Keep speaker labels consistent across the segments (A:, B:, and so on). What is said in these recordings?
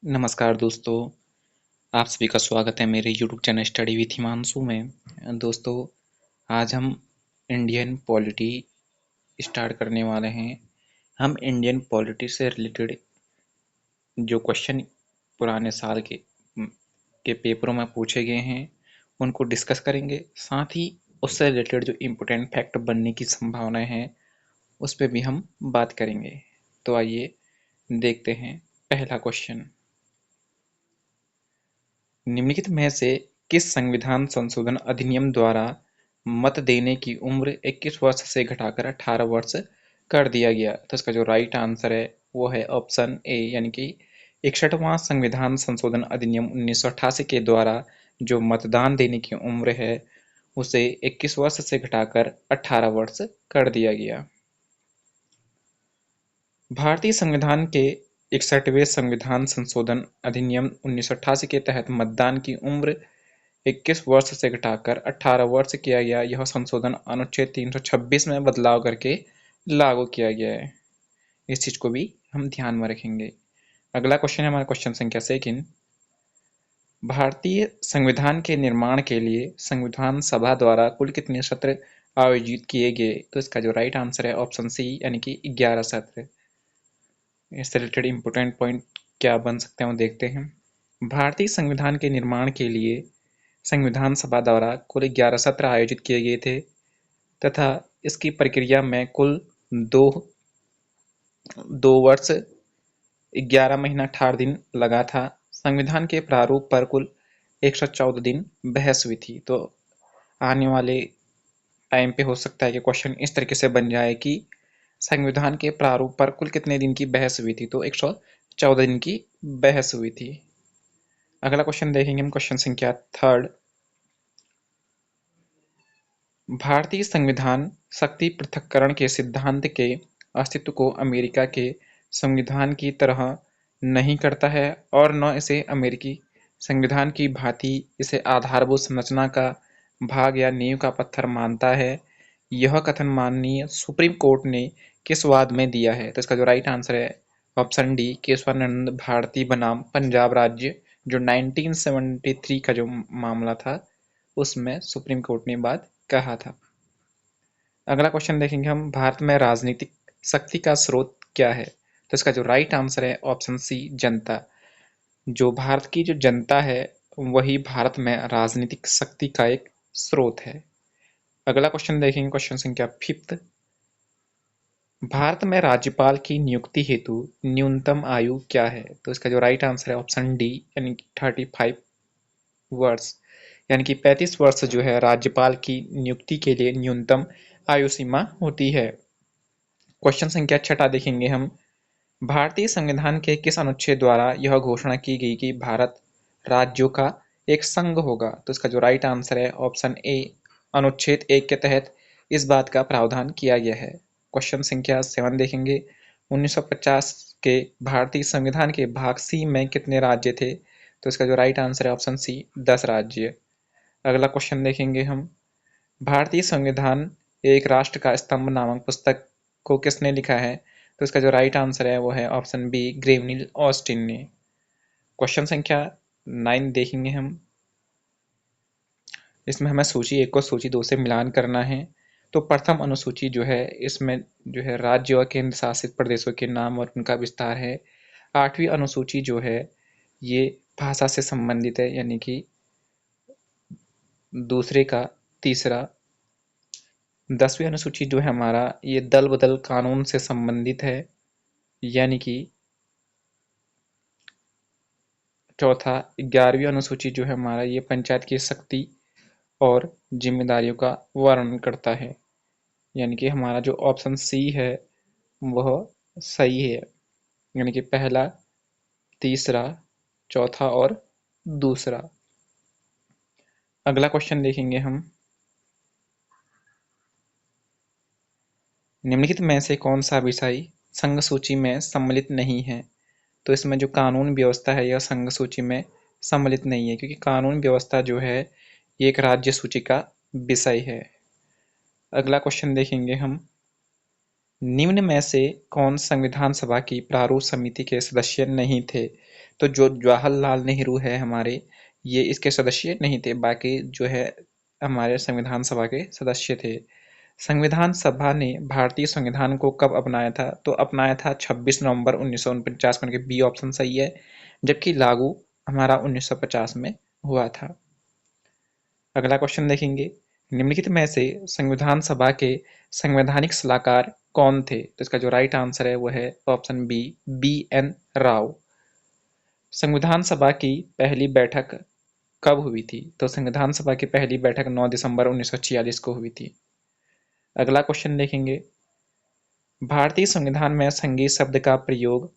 A: नमस्कार दोस्तों, आप सभी का स्वागत है मेरे YouTube channel study with Himanshu में। दोस्तों, आज हम इंडियन पॉलिटी स्टार्ट करने वाले हैं। हम इंडियन पॉलिटी से रिलेटेड जो क्वेश्चन पुराने साल के पेपरों में पूछे गए हैं उनको डिस्कस करेंगे। साथ ही उससे रिलेटेड जो इम्पोर्टेंट फैक्ट बनने की संभावनाएं हैं उस पर भी हम बात करेंगे। तो आइए देखते हैं पहला क्वेश्चन। निम्नलिखित में से किस संविधान संशोधन अधिनियम द्वारा मत देने की उम्र 21 वर्ष से घटाकर 18 वर्ष कर दिया गया? तो इसका जो राइट आंसर है वो है ऑप्शन ए, यानी कि 61वां संविधान संशोधन अधिनियम 1988 के द्वारा जो मतदान देने की उम्र है उसे 21 वर्ष से घटाकर 18 वर्ष कर दिया गया। भारतीय संविधान के 61वें संविधान संशोधन अधिनियम 1988 के तहत मतदान की उम्र 21 वर्ष से घटाकर 18 वर्ष किया गया। यह संशोधन अनुच्छेद 326 में बदलाव करके लागू किया गया है। इस चीज को भी हम ध्यान में रखेंगे। अगला क्वेश्चन है हमारा क्वेश्चन संख्या 2। भारतीय संविधान के निर्माण के लिए संविधान सभा द्वारा कुल कितने सत्र आयोजित किए गए? तो इसका जो राइट आंसर है ऑप्शन सी, यानी कि 11 सत्र। इससे रिलेटेड इंपोर्टेंट पॉइंट क्या बन सकते हैं वो देखते हैं। भारतीय संविधान के निर्माण के लिए संविधान सभा द्वारा कुल 11 सत्र आयोजित किए गए थे तथा इसकी प्रक्रिया में कुल दो वर्ष 11 महीना 18 दिन लगा था। संविधान के प्रारूप पर कुल 114 दिन बहस हुई थी। तो आने वाले टाइम पे हो सकता है कि क्वेश्चन इस तरीके से बन जाए कि संविधान के प्रारूप पर कुल कितने दिन की बहस हुई थी? तो 114 दिन की बहस हुई थी। अगला क्वेश्चन देखेंगे हम, क्वेश्चन संख्या 3। भारतीय संविधान शक्ति पृथक्करण के सिद्धांत के अस्तित्व को अमेरिका के संविधान की तरह नहीं करता है और न इसे अमेरिकी संविधान की भांति इसे आधारभूत संरचना का भाग या नींव का पत्थर मानता है। यह कथन माननीय सुप्रीम कोर्ट ने किस वाद में दिया है? तो इसका जो राइट आंसर है ऑप्शन डी, केशवानंद भारती बनाम पंजाब राज्य, जो 1973 का जो मामला था उसमें सुप्रीम कोर्ट ने बात कहा था। अगला क्वेश्चन देखेंगे हम, भारत में राजनीतिक शक्ति का स्रोत क्या है? तो इसका जो राइट आंसर है ऑप्शन सी, जनता। जो भारत की जो जनता है वही भारत में राजनीतिक शक्ति का एक स्रोत है। अगला क्वेश्चन देखेंगे, क्वेश्चन संख्या 5। भारत में राज्यपाल की नियुक्ति हेतु न्यूनतम आयु क्या है? तो इसका जो राइट आंसर है ऑप्शन डी, यानी 35 वर्ष, यानी कि 35 वर्ष जो है राज्यपाल की नियुक्ति के लिए न्यूनतम आयु सीमा होती है। क्वेश्चन संख्या 6 देखेंगे हम, भारतीय संविधान के किस अनुच्छेद द्वारा यह घोषणा की गई कि भारत राज्यों का एक संघ होगा? तो इसका जो राइट आंसर है ऑप्शन ए, अनुच्छेद 1 के तहत इस बात का प्रावधान किया गया है। क्वेश्चन संख्या 7 देखेंगे, 1950 के भारतीय संविधान के भाग सी में कितने राज्य थे? तो इसका जो राइट आंसर है ऑप्शन सी, 10 राज्य। अगला क्वेश्चन देखेंगे हम, भारतीय संविधान एक राष्ट्र का स्तंभ नामक पुस्तक को किसने लिखा है? तो इसका जो राइट आंसर है वो है ऑप्शन बी, ग्रेवनील ऑस्टिन ने। क्वेश्चन संख्या 9 देखेंगे हम, इसमें हमें सूची 1 को सूची 2 से मिलान करना है। तो प्रथम अनुसूची जो है इसमें जो है राज्य और केंद्र शासित प्रदेशों के नाम और उनका विस्तार है। 8वीं अनुसूची जो है ये भाषा से संबंधित है, यानी कि दूसरे का तीसरा। 10वीं अनुसूची जो है हमारा ये दल बदल कानून से संबंधित है, यानी कि चौथा। 11वीं अनुसूची जो है हमारा ये पंचायत की शक्ति और जिम्मेदारियों का वर्णन करता है, यानी कि हमारा जो ऑप्शन सी है वह सही है, यानी कि पहला, तीसरा, चौथा और दूसरा। अगला क्वेश्चन देखेंगे हम, निम्नलिखित में से कौन सा विषय संघ सूची में सम्मिलित नहीं है? तो इसमें जो कानून व्यवस्था है यह संघ सूची में सम्मिलित नहीं है, क्योंकि कानून व्यवस्था जो है ये एक राज्य सूची का विषय है। अगला क्वेश्चन देखेंगे हम, निम्न में से कौन संविधान सभा की प्रारूप समिति के सदस्य नहीं थे? तो जो जवाहरलाल नेहरू है हमारे, ये इसके सदस्य नहीं थे, बाकी जो है हमारे संविधान सभा के सदस्य थे। संविधान सभा ने भारतीय संविधान को कब अपनाया था? तो अपनाया था 26 नवंबर 1949 में, बी ऑप्शन सही है, जबकि लागू हमारा 1950 में हुआ था। अगला क्वेश्चन देखेंगे, निम्नलिखित में से संविधान सभा के संवैधानिक सलाहकार कौन थे? तो इसका जो राइट आंसर है वो है ऑप्शन बी, BN राव। संविधान सभा की पहली बैठक कब हुई थी? तो संविधान सभा की पहली बैठक 9 दिसंबर 1946 को हुई थी। अगला क्वेश्चन देखेंगे, भारतीय संविधान में संघीय शब्द का प्रयोग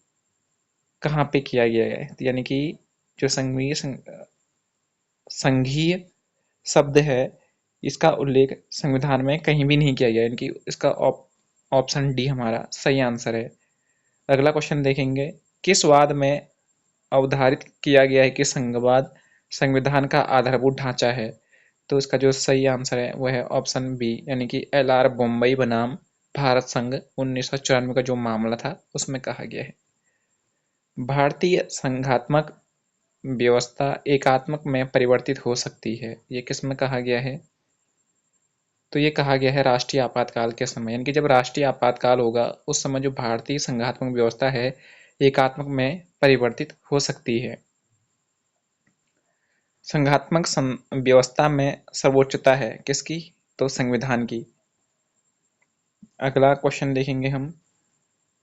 A: कहाँ पे किया गया है? यानी कि जो संघीय शब्द है, इसका उल्लेख संविधान में कहीं भी नहीं किया गया, यानी कि इसका ऑप्शन डी हमारा सही आंसर है। अगला क्वेश्चन देखेंगे, किस वाद में अवधारित किया गया है कि संघवाद संविधान का आधारभूत ढांचा है? तो इसका जो सही आंसर है वह है ऑप्शन बी, यानी कि LR बम्बई बनाम भारत संघ 1994 का जो मामला था उसमें कहा गया है। भारतीय संघात्मक व्यवस्था एकात्मक में परिवर्तित हो सकती है, ये किस में कहा गया है? तो ये कहा गया है राष्ट्रीय आपातकाल के समय, यानी कि जब राष्ट्रीय आपातकाल होगा उस समय जो भारतीय संघात्मक व्यवस्था है एकात्मक में परिवर्तित हो सकती है। संघात्मक व्यवस्था में सर्वोच्चता है किसकी? तो संविधान की। अगला क्वेश्चन देखेंगे हम,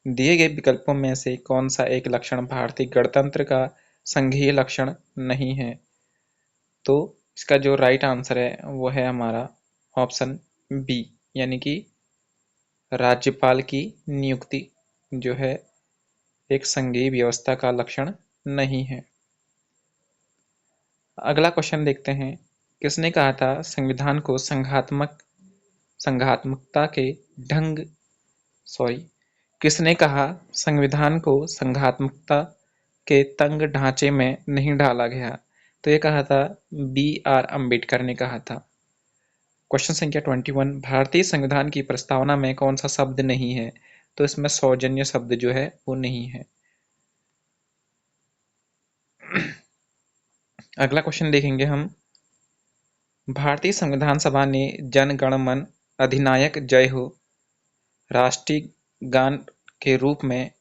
A: दिए गए विकल्पों में से कौन सा एक लक्षण भारतीय गणतंत्र का संघीय लक्षण नहीं है? तो इसका जो राइट आंसर है वो है हमारा ऑप्शन बी, यानी कि राज्यपाल की नियुक्ति जो है एक संघीय व्यवस्था का लक्षण नहीं है। अगला क्वेश्चन देखते हैं, किसने कहा था संविधान को संघात्मकता के ढंग सॉरी किसने कहा संविधान को संघात्मकता के तंग ढांचे में नहीं डाला गया? तो ये कहा था BR अम्बेडकर ने कहा था। क्वेश्चन संख्या 21, भारतीय संविधान की प्रस्तावना में कौन सा शब्द नहीं है? तो इसमें सौजन्य शब्द जो है वो नहीं है। अगला क्वेश्चन देखेंगे हम, भारतीय संविधान सभा ने जन गण मन अधिनायक जय हो राष्ट्रीय गान के रूप में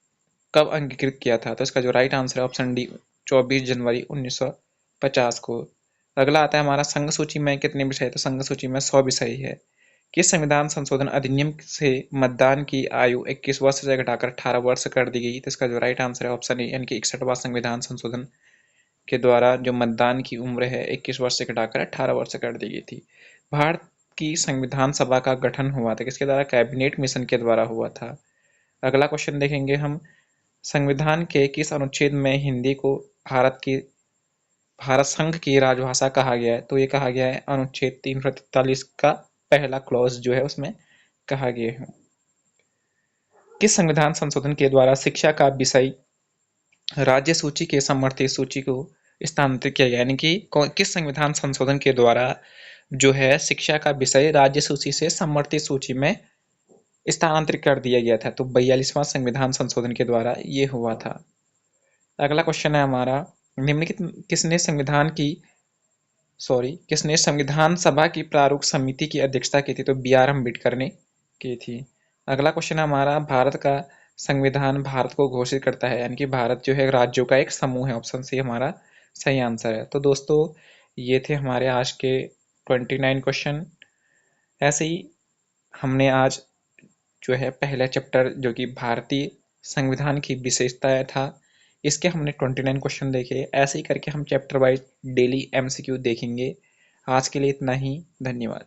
A: कब अंगीकृत किया था? तो इसका जो राइट आंसर है ऑप्शन डी, 24 जनवरी 1950 को। अगला आता है हमारा, संघ सूची में कितने विषय? तो संघ सूची में 100 विषय है। किस संविधान संशोधन अधिनियम से मतदान की आयु 21 वर्ष से घटाकर 18 वर्ष कर दी गई? तो इसका जो राइट आंसर है ऑप्शन ए, यानी कि 61वां संविधान संशोधन के द्वारा जो मतदान की उम्र है 21 वर्ष से घटाकर 18 वर्ष कर दी गई थी। भारत की संविधान सभा का गठन हुआ था किसके द्वारा? कैबिनेट मिशन के द्वारा हुआ था। अगला क्वेश्चन देखेंगे हम, संविधान के किस अनुच्छेद में हिंदी को भारत संघ की राजभाषा कहा गया है? तो ये कहा गया है अनुच्छेद 343 का पहला क्लॉज जो है उसमें कहा गया है। किस संविधान संशोधन के द्वारा शिक्षा का विषय राज्य सूची के समवर्ती सूची को स्थानांतरित किया गया? यानी कि किस संविधान संशोधन के द्वारा जो है शिक्षा का विषय राज्य सूची से समवर्ती सूची में स्थानांतरित कर दिया गया था? तो 42वां संविधान संशोधन के द्वारा ये हुआ था। अगला क्वेश्चन है हमारा, निम्नलिखित किसने संविधान सभा की प्रारूप समिति की अध्यक्षता की थी? तो BR अम्बेडकर ने की थी। अगला क्वेश्चन है हमारा, भारत का संविधान भारत को घोषित करता है, यानी कि भारत जो है राज्यों का एक समूह है, ऑप्शन सी हमारा सही आंसर है। तो दोस्तों ये थे हमारे आज के 29 क्वेश्चन। ऐसे ही हमने आज जो है पहला चैप्टर जो कि भारतीय संविधान की विशेषताएं था, इसके हमने 29 क्वेश्चन देखे। ऐसे ही करके हम चैप्टर वाइज डेली MCQ देखेंगे। आज के लिए इतना ही, धन्यवाद।